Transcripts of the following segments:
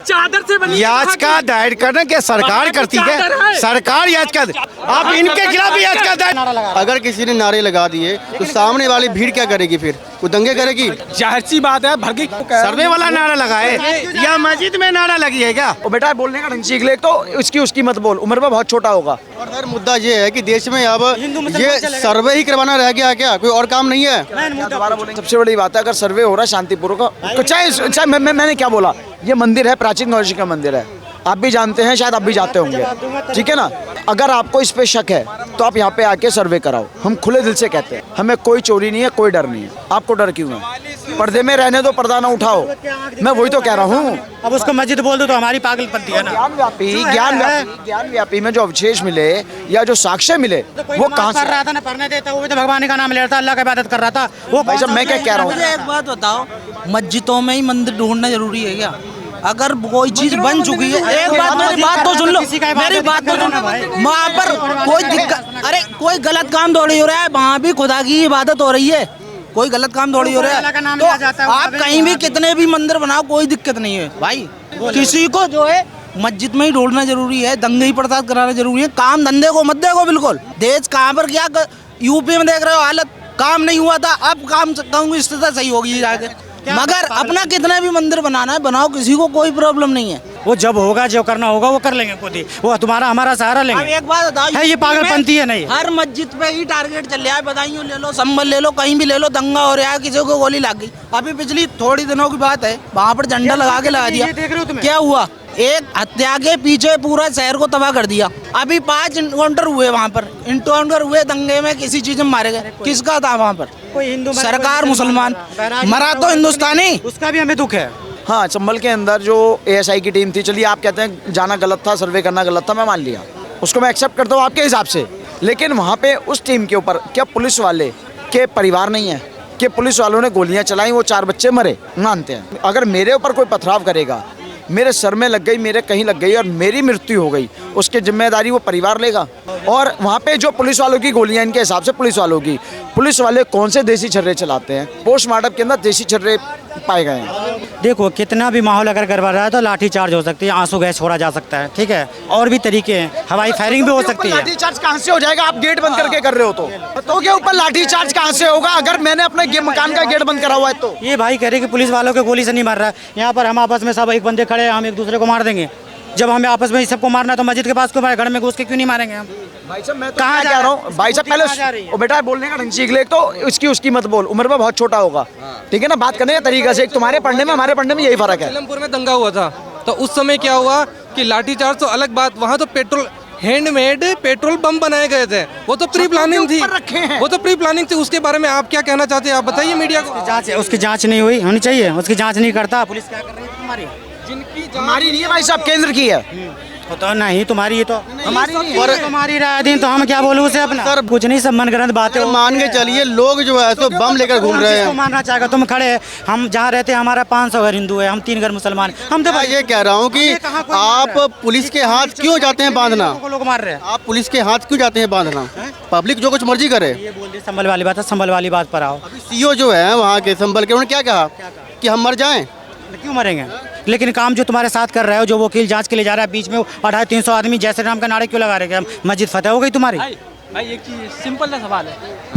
चादर से बनी याचिका दायर करना क्या सरकार करती है? सरकार याचिका, आप इनके खिलाफ भी याचिका दायर। अगर किसी ने नारे लगा दिए तो सामने वाली भीड़ क्या करेगी? फिर वो दंगे करेगी। जाहिर सी बात है, भड़की सर्वे वाला नारा लगाए या मस्जिद में नारा लगी है क्या? वो बेटा बोलने का ढंग सीख ले, तो उसकी मत बोल, उम्र में बहुत छोटा होगा। और सर मुद्दा ये है कि देश में अब ये सर्वे ही करवाना रह गया क्या? कोई और काम नहीं है? दोबारा बोलेंगे। सबसे बड़ी बात है, अगर सर्वे हो रहा है शांतिपूर्वक, तो चाहे मैंने क्या बोला, ये मंदिर है, प्राचीन नौशी का मंदिर है, आप भी जानते हैं, शायद आप भी जाते होंगे, ठीक है ना। अगर आपको इस पे शक है तो आप यहाँ पे आके सर्वे कराओ। हम खुले दिल से कहते हैं, हमें कोई चोरी नहीं है, कोई डर नहीं है। आपको डर क्यों है? पर्दे में रहने दो, पर्दा ना उठाओ। मैं वही तो कह रहा हूँ। अब उसको मस्जिद बोल दो तो हमारी पागलपंती है ना। ज्ञान व्यापी में जो अवशेष मिले या जो साक्ष्य मिले, वो कहाँ से? रहा था ना पढ़ने देता, वो भी तो भगवान का नाम ले रहा था, अल्लाह की इबादत कर रहा था। वो भाई साहब, मैं क्या कह रहा हूँ, एक बात बताओ, मस्जिदों में ही मंदिर ढूंढना जरूरी है क्या? अगर कोई चीज बन चुकी है, एक बात मेरी बात तो सुन लो, मेरी बात तो सुन लो। वहाँ पर कोई दिक्कत, अरे कोई गलत काम थोड़ी हो रहा है, वहाँ भी खुदा की इबादत हो रही है, कोई गलत काम थोड़ी हो रहा है। तो आप कहीं भी कितने भी मंदिर बनाओ, कोई दिक्कत नहीं है भाई। किसी को जो है मस्जिद में ही ढूंढना जरूरी है, दंगे ही प्रसाद कराना जरूरी है। काम धंधे को मत देखो बिल्कुल। देश कहाँ पर क्या, यूपी में देख रहे हो हालत, काम नहीं हुआ था, अब काम कहूँगी स्थिति सही होगी जाके। मगर अपना कितना भी मंदिर बनाना है बनाओ, किसी को कोई प्रॉब्लम नहीं है। वो जब होगा, जो करना होगा वो कर लेंगे खुद ही, वो तुम्हारा हमारा सहारा लेंगे। एक बात बताओ, है ये पागलपंती है नहीं? हर मस्जिद पे ही टारगेट चल रहा है, बदायूं ले लो, संभल ले लो, कहीं भी ले लो, दंगा हो रहा है, किसी को गोली लग गई। अभी पिछली थोड़ी दिनों की बात है, वहाँ पर झंडा लगा के लगा दिया, क्या हुआ? एक हत्या के पीछे पूरा शहर को तबाह कर दिया। अभी 5 इनकाउंटर हुए, वहाँ पर इनकाउंटर हुए, दंगे में किसी चीज में मारे गए। किसका था वहाँ पर? कोई हिंदू, सरकार मुसलमान, मरा तो हिंदुस्तानी। उसका भी हमें दुख है। हाँ, चंबल के अंदर जो ASI की टीम थी, चलिए आप कहते हैं जाना गलत था, सर्वे करना गलत था, मैं मान लिया, उसको मैं एक्सेप्ट करता हूँ आपके हिसाब से। लेकिन वहाँ पे उस टीम के ऊपर क्या पुलिस वाले के परिवार नहीं है कि पुलिस वालों ने गोलियां चलाई, वो 4 बच्चे मरे? मानते हैं। अगर मेरे ऊपर कोई पथराव करेगा, मेरे सर में लग गई, मेरे कहीं लग गई और मेरी मृत्यु हो गई, उसकी जिम्मेदारी वो परिवार लेगा। और वहाँ पे जो पुलिस वालों की गोलियां, इनके हिसाब से पुलिस वाले कौन से देसी छर्रे चलाते हैं? पोस्टमार्टम के अंदर देसी छर्रे पाए गए हैं। देखो, कितना भी माहौल अगर गड़बड़ रहा है तो लाठी चार्ज हो सकती है, आंसू गैस छोड़ा जा सकता है, ठीक है, और भी तरीके हैं, हवाई फायरिंग भी हो सकती है। लाठी चार्ज कहाँ से हो जाएगा? आप गेट बंद करके कर रहे हो तो के ऊपर लाठी चार्ज कहाँ से होगा? अगर मैंने अपने मकान का गेट बंद करा हुआ है तो ये भाई कह रहे कि पुलिस वालों के गोली से नहीं मार रहा है। यहाँ पर हम आपस में सब एक बंदे खड़े हैं, हम एक दूसरे को मार देंगे। जब हमें आपस में सबको मारना है तो मस्जिद के पास क्यों मारे? घर में घुस के क्यों नहीं मारेंगे हम? भाई साहब, मैं कहाँ जा रहा हूँ? भाई साहब, पहले वो बेटा बोलने का ढंग सीख ले, तो उसकी मत बोल, उम्र में बहुत छोटा होगा, ठीक है ना। बात करने का तरीका से, तुम्हारे पढ़ने में हमारे पढ़ने में यही फर्क है। सीलमपुर में दंगा हुआ था तो उस समय क्या हुआ कि लाठीचार्ज तो अलग बात, वहाँ तो पेट्रोल, हैंडमेड पेट्रोल बम बनाए गए थे, वो तो प्री प्लानिंग थी, वो तो प्री प्लानिंग थी। उसके बारे में आप क्या कहना चाहते हैं? आप बताइए मीडिया को। उसकी जांच नहीं हुई, होनी चाहिए, उसकी जांच नहीं करता पुलिस। क्या कर रही है तुम्हारी? हमारी नहीं है भाई साहब, केंद्र की है। तो नहीं, तुम्हारी ये तो हमारी नहीं है। तुम्हारी राय दी तो हम क्या बोलूं उसे अपना? सर कुछ नहीं, सब मनगढ़ंत बातें मान के चलिए, लोग जो है तो बम लेकर घूम रहे हैं। मानना चाहेगा? तुम खड़े हैं, हम जहाँ रहते हैं हमारा 500 घर हिंदू है, हम 3 घर मुसलमान। हम तो ये कह रहा हूँ कि आप पुलिस के हाथ क्यों जाते हैं बांधना? लोग मार रहे हैं, आप पुलिस के हाथ क्यों जाते हैं बांधना? पब्लिक जो कुछ मर्जी करे। ये बोल रही संभल वाली बात है, संभल वाली बात पर आओ। सीओ जो है वहाँ के संभल के, उन्होंने क्या कहा कि हम मर जाएं? क्यों मरेंगे? लेकिन काम जो तुम्हारे साथ कर रहे हो, जो वकील जांच के लिए जा रहा है, बीच में 250-300 आदमी जैसे राम का नारे क्यों लगा रहे हैं? मस्जिद फतेह हो गई तुम्हारी? भाई एक चीज सिंपल सा सवाल है,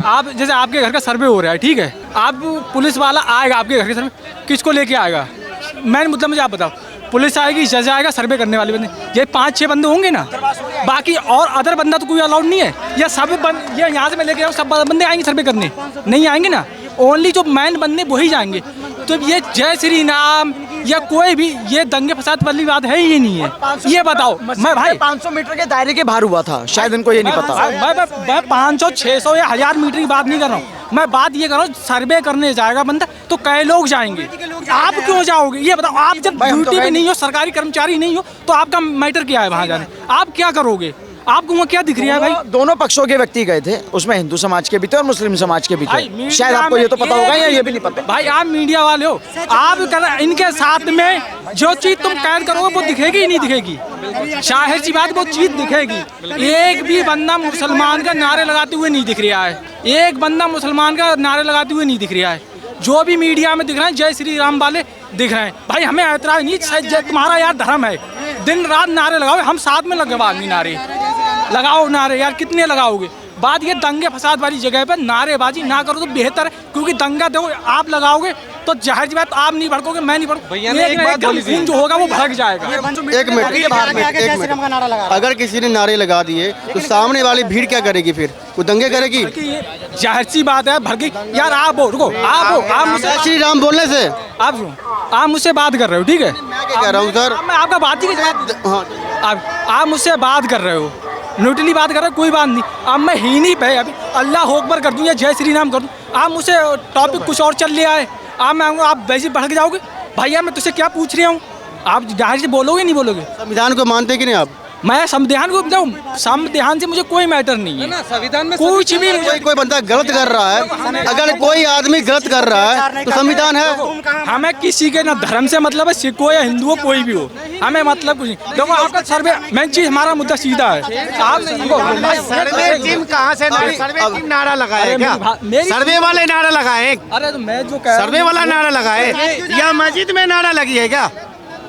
आप जैसे आपके घर का सर्वे हो रहा है, ठीक है, आप पुलिस वाला आएगा आपके घर के सर्वे, किसको लेके आएगा? मैं मतलब मुझे आप बताओ, पुलिस आएगी, जज आएगा, सर्वे करने वाले बंदे, ये 5-6 बंदे होंगे ना, बाकी और अदर बंदा तो कोई अलाउड नहीं है। या सब ये यहाँ से मैं लेके आऊँ, सब बंदे आएंगे सर्वे करने? नहीं आएंगे ना, ओनली जो मैन बंदे वही जाएंगे। तो ये जय श्री राम या कोई भी ये दंगे फसाद वाली बात है ही नहीं है। ये बताओ, मैं भाई 500 मीटर के दायरे के बाहर हुआ था, शायद इनको ये नहीं पता। मैं 500, 600 या 1000 मीटर की बात नहीं कर रहा हूँ, मैं बात ये कर रहा हूँ, सर्वे करने जाएगा बंदा तो कई लोग जाएंगे, आप क्यों जाओगे? ये बताओ, आप जब ड्यूटी पे नहीं हो, सरकारी कर्मचारी नहीं हो, तो आपका मैटर क्या है वहाँ जाने? आप क्या करोगे? आपको वहाँ क्या दिख रहा है भाई? दोनों पक्षों के व्यक्ति गए थे, उसमें हिंदू समाज के भी थे और मुस्लिम समाज के भी थे। शायद आपको ये तो पता होगा या ये भी नहीं पता। भाई आप मीडिया वाले हो, आप इनके साथ में जो चीज तुम कैद करोगे वो दिखेगी ही नहीं दिखेगी। शाहिर सी बात, वो चीज दिखेगी। एक भी बंदा मुसलमान का नारे लगाते हुए नहीं दिख रहा है, एक बंदा मुसलमान का नारे लगाते हुए नहीं दिख रहा है। जो भी मीडिया में दिख रहे हैं जय श्री राम वाले दिख रहे हैं। भाई हमें ऐतराज नहीं, तुम्हारा यार धर्म है, दिन रात नारे लगाओ, हम साथ में लगवाएंगे नारे, लगाओ नारे यार, कितने लगाओगे। बात ये दंगे फसाद वाली जगह पे नारेबाजी ना करो तो बेहतर है, क्योंकि दंगा देखो आप लगाओगे तो जाहिर सी बात आप नहीं भड़कोगे, मैं नहीं भड़कूंगा, खून जो होगा वो भड़क जाएगा। एक मिनट, अगर किसी ने नारे लगा दिए तो सामने वाली भीड़ क्या करेगी, फिर वो दंगे करेगी। जाहिर सी बात है भड़की। यार आप हो, रुको, आप मुझसे श्री राम बोलने से आप मुझसे बात कर रहे हो, ठीक है, मैं क्या कह रहा हूँ सर, मैं आपका बात ही हाँ आप मुझसे बात कर रहे हो, न्यूट्रली बात कर रहे हो, कोई बात नहीं। अब मैं ही नहीं पे अभी अल्लाह अकबर कर दूँ या जय श्री राम कर दूँ, आप मुझसे टॉपिक कुछ और चल रहा है, आप वैसे भड़क जाओगे। भैया मैं तुझसे क्या पूछ रहा हूँ, आप जाहिर से बोलोगे नहीं बोलोगे। संविधान को मानते कि नहीं आप? मैं संविधान को बताऊँ, संविधान से मुझे कोई मैटर नहीं है, संविधान में कुछ भी कोई बंदा गलत कर रहा है, अगर कोई आदमी गलत कर रहा है तो संविधान है। हमें किसी के ना धर्म से मतलब है, सिख हो या हिंदू हो, कोई भी हो, हमें मतलब कुछ नहीं। देखो आपका सर्वे मेन चीज, हमारा मुद्दा सीधा है। आप सर्वे टीम कहाँ से सर्वे टीम नारा लगाए क्या? सर्वे वाले नारा लगाए? अरे तो मैं जो कह सर्वे वाला नारा लगाए या मस्जिद में नारा लगी है क्या?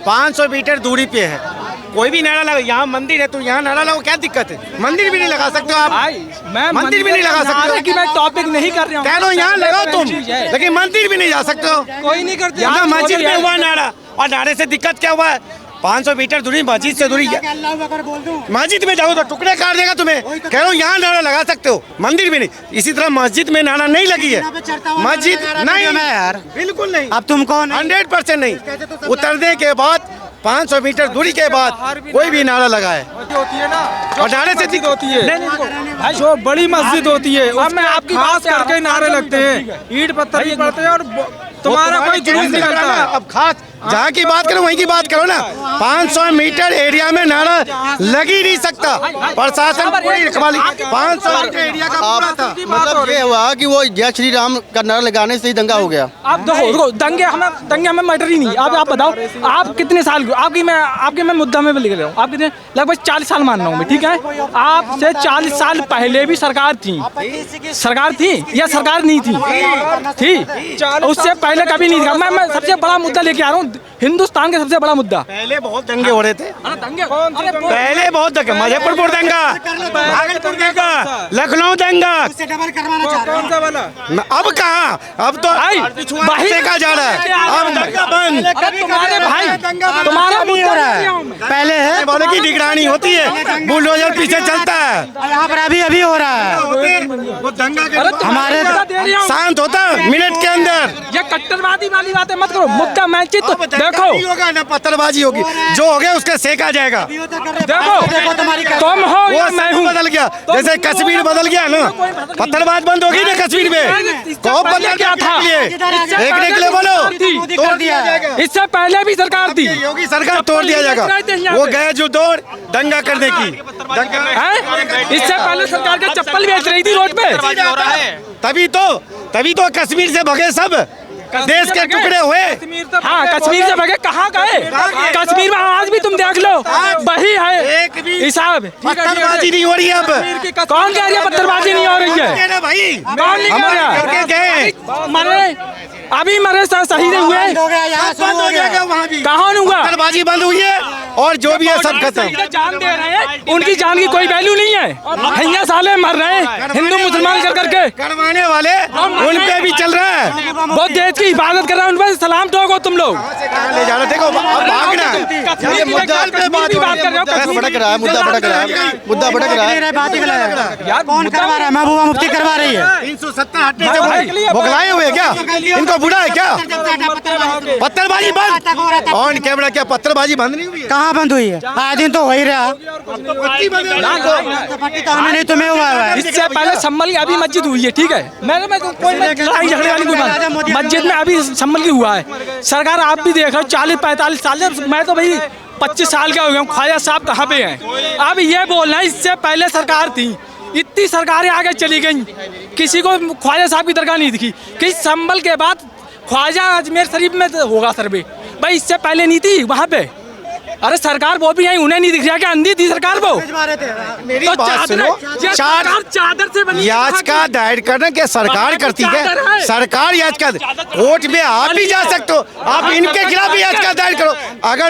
500 मीटर दूरी पे है, कोई भी नारा लगा, यहाँ मंदिर है तो यहाँ नारा लगाओ, क्या दिक्कत है? मंदिर भी नहीं लगा सकते हो आप, मैं मंदिर भी नहीं लगा सकते हो कि मैं टॉपिक नहीं कर रहा हूँ, कह लो यहाँ लगाओ तुम, लेकिन मंदिर भी नहीं जा सकते हो। कोई नहीं करते। यहाँ मस्जिद में हुआ नारा, और नारे से दिक्कत क्या हुआ है? 500 मीटर दूरी मस्जिद से दूरी, मस्जिद में जाओ तो टुकड़े काट देगा तुम्हें, कह रहा हूँ यहाँ नारा लगा सकते हो, मंदिर भी नहीं। इसी तरह मस्जिद में नारा नहीं लगी है, मस्जिद नहीं यार, बिल्कुल नहीं। अब तुम कौन? 100% नहीं। उतरने के बाद 500 मीटर दूरी के बाद कोई भी नारा लगाए, और नारे से दिक्कत होती है। जो बड़ी मस्जिद होती है उसमें आपकी बात करके नारे लगते हैं, ईंट पत्थर भी पड़ते हैं, और तुम्हारा कोई जुलूस नहीं करता। अब खास जहाँ की बात करो वहीं की बात करो ना। 500 मीटर एरिया में नारा लग ही नहीं सकता, प्रशासन पूरी रखवाली 500 मीटर एरिया का पूरा था। मतलब ये हुआ कि वो जय श्री राम का नारा लगाने से ही दंगा हो गया। आप देखो दंगे हमें मैटर ही नहीं। अब आप बताओ, आप कितने साल आपकी मैं मुद्दा में लिख रहा हूँ, आप कितने, लगभग 40 साल मान रहा हूँ मैं, ठीक है। आपसे 40 साल पहले भी सरकार थी या सरकार नहीं थी? उससे पहले कभी नहीं था। मैं सबसे बड़ा मुद्दा लेके आ रहा हूँ, हिंदुस्तान का सबसे बड़ा मुद्दा। पहले बहुत दंगे हो रहे थे, पहले बहुत दंगे, मुजफ्फरपुर दंगा, भागलपुर दंगा, लखनऊ दंगा, कौन सा वाला? अब कहाँ, अब तो का जा रहा है, अब दंगा बंद। तुम्हारे भाई तुम्हारा नहीं हो रहा है, पहले है बोले की निगरानी होती है, बुलडोजर पीछे चलता है, यहाँ पर अभी हो रहा है। वो दंगा हमारे शांत होता है मिनट के अंदर। ये कट्टरवादी वाली बातें मत करो, मुद्दा मैं देखो होगा ना, पत्थरबाजी होगी, जो हो गया उसका सेका जाएगा। देखो तुम हो या मैं हूँ, बदल गया, जैसे कश्मीर बदल गया ना, पत्थरबाज बंद होगी ना कश्मीर में। कौन बदल क्या था? देखने के लिए बोलो, तोड़ दिया जाएगा। इससे पहले भी सरकार थी, योगी सरकार तोड़ दिया जाएगा। वो गए जो दौड़ दंगा करने की, इससे पहले सरकार के चप्पल बेच रही थी रोड पे। तभी तो कश्मीर से भगे सब, देश के टुकड़े हुए। हाँ कश्मीर से भगे, कहाँ गए? कश्मीर में आज भी तुम देख लो वही है हिसाब। पत्थरबाजी नहीं हो रही है अब। कौन कह रही है पत्थरबाजी नहीं हो रही है? भाई कौन नहीं कह रहा? मरे अभी मरे सही नहीं हुए, कहाँ हुआ? पत्थरबाजी बंद हुई है, और जो भी है सब खत्म। जान दे रहे हैं, उनकी जान की कोई वैल्यू नहीं है। भैया साले मर रहे हैं हिंदू मुसलमान कर करके, करवाने वाले उन पे भी चल रहा है। बहुत देश की हिफाजत कर रहे हैं, उन पर सलाम ठोको तुम लोग। ले जा रहे, देखो अब भागना ये मुद्दा भटक रहा है, मुद्दा भटक रहा है। यार कौन करवा रहा है? महबूबा मुफ्ती करवा रही है। 370 हटने से भुगलाए हुए क्या? इनको बुरा है क्या? पत्थरबाजी बंद ऑन कैमरा, क्या पत्थरबाजी बंद नहीं हुई है? कहाँ बंद हुई है? आज दिन तो हो ही रहा। नहीं तुम्हें हुआ है। इससे पहले संभल की अभी मस्जिद हुई है, ठीक है। मैं कोई लड़ाई झगड़े वाली कोई बात, मस्जिद में अभी संभल की हुआ है। सरकार आप भी देख रहे हो 40-45 साल, मैं तो भाई 25 साल का हो गया हूँ। ख्वाजा साहब कहाँ पे हैं? अब ये बोलना है इससे पहले सरकार थी, इतनी सरकारें आगे चली गई, किसी को ख्वाजा साहब की दरगाह नहीं दिखी। कि संभल के बाद ख्वाजा अजमेर शरीफ में होगा सर्वे, भाई इससे पहले नहीं थी वहाँ पे। अरे सरकार वो भी आई, उन्हें नहीं दिख रहा कि अंधी थी सरकार वो। मेरी तो बात सुनो, चादर से बनी याचिका दायर करना क्या सरकार करती है? सरकार याचिका, कोर्ट में आप भी जा सकते हो, आप इनके खिलाफ भी याचिका दायर करो। अगर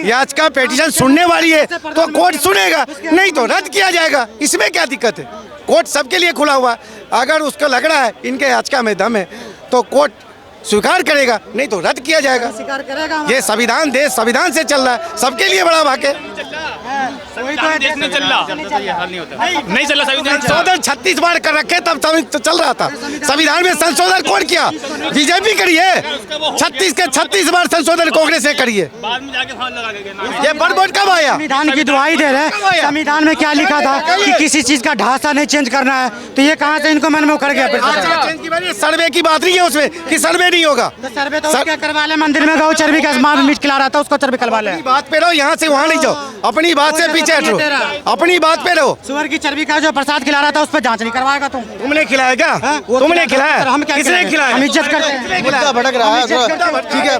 याचिका पेटिशन सुनने वाली है तो कोर्ट सुनेगा, नहीं तो रद्द किया जाएगा। इसमें क्या दिक्कत है? कोर्ट सबके लिए खुला हुआ है। अगर उसको लग रहा है इनके याचिका में दम है तो कोर्ट स्वीकार करेगा, नहीं तो रद्द किया जाएगा। ये संविधान देश संविधान से चल रहा है, सबके लिए बड़ा भाग है। नहीं चल रहा संशोधन 36 बार कर रखे तब तो चल रहा था। संविधान में संशोधन कौन किया? बीजेपी करी है। 36 के 36 बार संशोधन कांग्रेस ने करी है। ये बड़ कब आया? संविधान की दुहाई दे रहे। संविधान में क्या लिखा था कि किसी चीज का ढांचा नहीं चेंज करना है, तो ये कहाँ से इनको मन में उखड़ गया? सर्वे की बात नहीं है उसमें कि सर्वे नहीं होगा। तो सर्वे तो क्या करवा ले? मंदिर में गौ चर्बी का मीट खिला रहा था, उसको चर्बी करवा ले। बात पे रहो, यहाँ से वहाँ नहीं जाओ, अपनी बात से पीछे हटो, अपनी बात पे रहो। सुअर की चर्बी का जो प्रसाद खिला रहा था उस पर जांच नहीं करवाएगा तुमने खिलाएगा? तुमने खिलाया? हम क्या किसने खिलाया? हम इज्जत करते हैं। मुद्दा भटक रहा है, ठीक है।